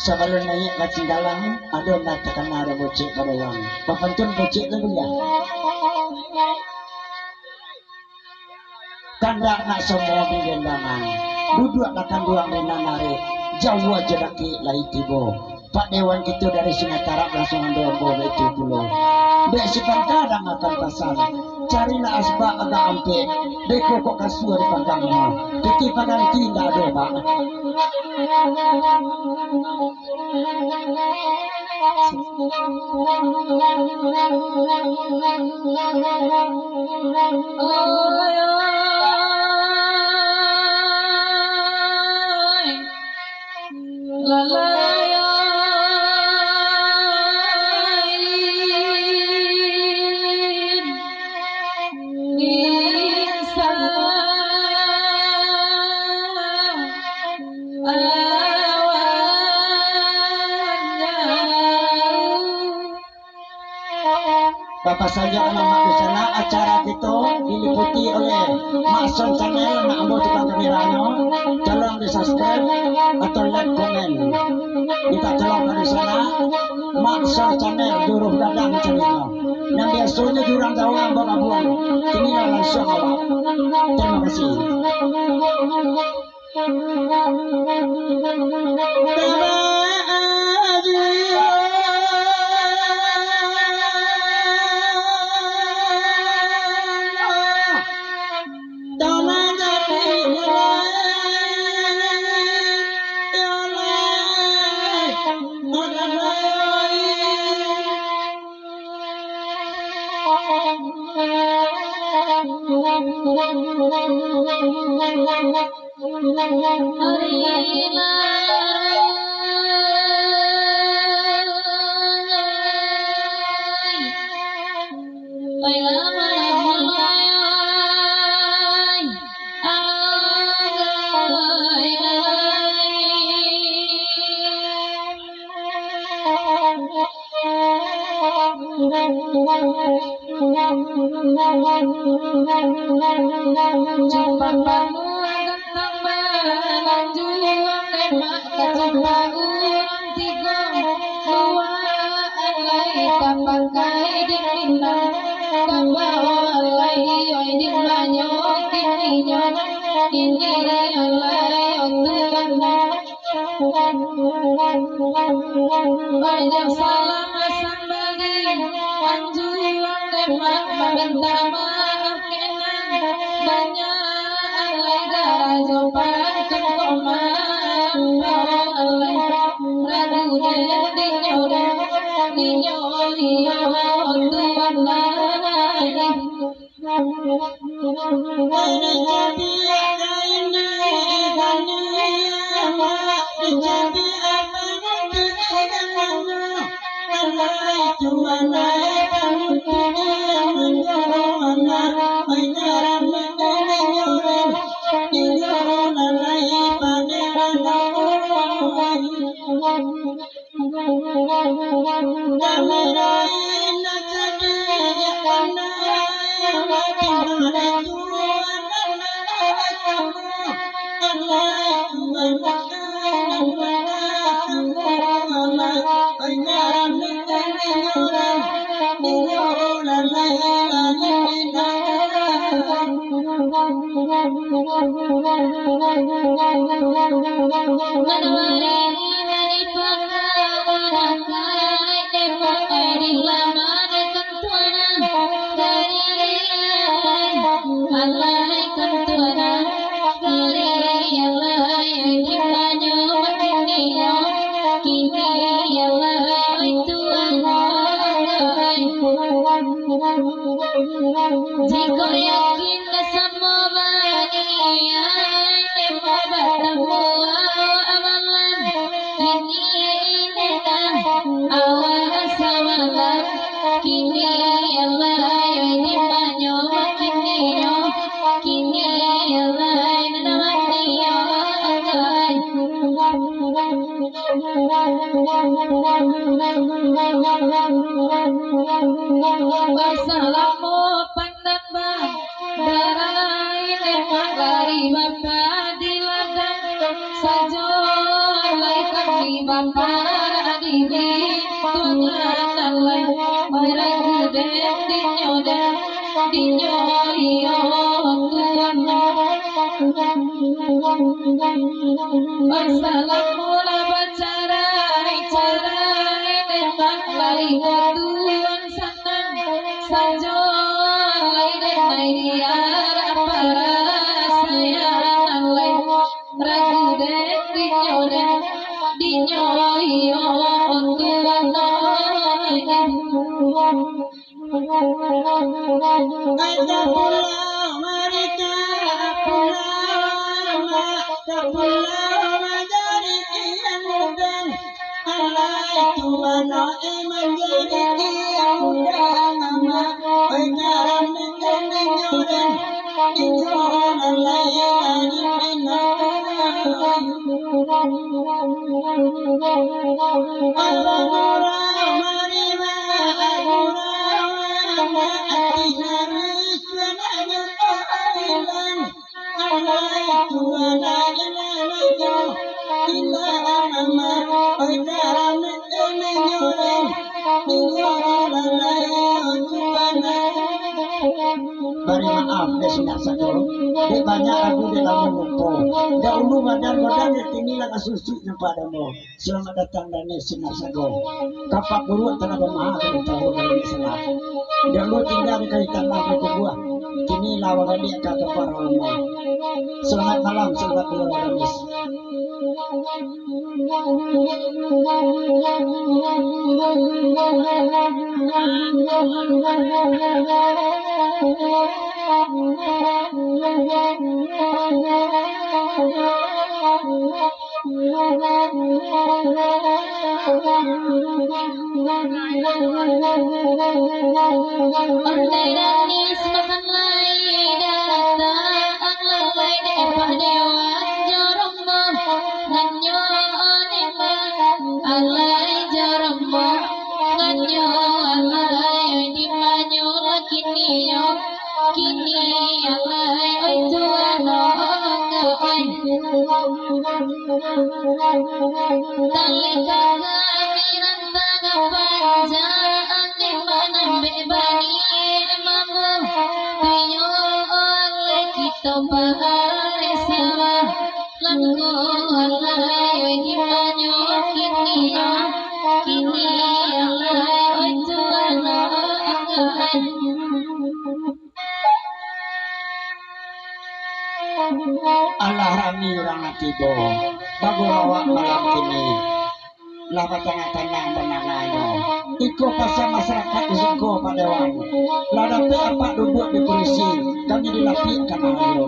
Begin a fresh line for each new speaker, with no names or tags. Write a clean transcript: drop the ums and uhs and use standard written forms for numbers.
Sebelum naik ke tinggalan, ada nak tekan ada bocik pada orang. Papantun bocik tu ya. Kandak nak semua bindangan. Duduk akan dua menanari. Jauh aja laki lai tibo. Pak Dewan itu dari Sumatera langsung ambil bawa itu pulau. Dek si kadang akan pasang. Carilah asbak agak ampe. Dek kok kasur di pandangnya. Deki padang tidak ada pak. Bapak saja nama di sana acara itu diliputi oleh Mason Channel, nak ambil tukang kameranya, tolong di subscribe atau like komen. Kita tolong di sana Mason Channel Juruh Dadang channelnya. Yang biasanya jurang jauh bawa buang, kini langsung bawa. Terima kasih.
Banyak salam sambagi anjuran demak minta maaf kenang banyak negara jopan koma ragu dan dinyo tuan jika yakin semua bania bertemu amalan ini awal samalan kini Allah ini Wassalamu pandan bang darai nemak lari bapak di ladang sajo lai kami bapak di tuangan lai orang gudeng di nyoda di nyoyo tuan wassalamu la carai nemak lari tuan sanang sajo lai denai diara para sayang lai ragu dek di nyoyo tuan
Ada pulau mereka pulau menjadi yang mudah alai tuana menjadi yang mudah nama pengaran menjadi injoran alai Bari maaf deh sinak sakoro. Di banyak aku di dalam muko. Dahulu badan-badan yang tinggi lah kasusu padamu. Selamat datang dan sinak sakoro. Kapak buruk tanah bermahal dari tahu dari Islam. Dahulu tinggal di kaitan lagi kebuah. Kini lawan dia kata para ulama. Selamat malam, selamat malam.
Ondai danis makan lai datang lalai depan dewan jorombo nganyo onema alai jorombo nganyo alai di manyo kini alai oi tuano oi tali kami rantang panjang di mana bebani mamu pinyo oleh kita bahari sama lango alai di manyo kini alai oi tuano
Allah rami orang tibo bagurawa malam kini lama tengah-tengah menanganyo iko pasal masyarakat isiko pada wangu ladapi apa duduk di polisi kami dilapikan ayo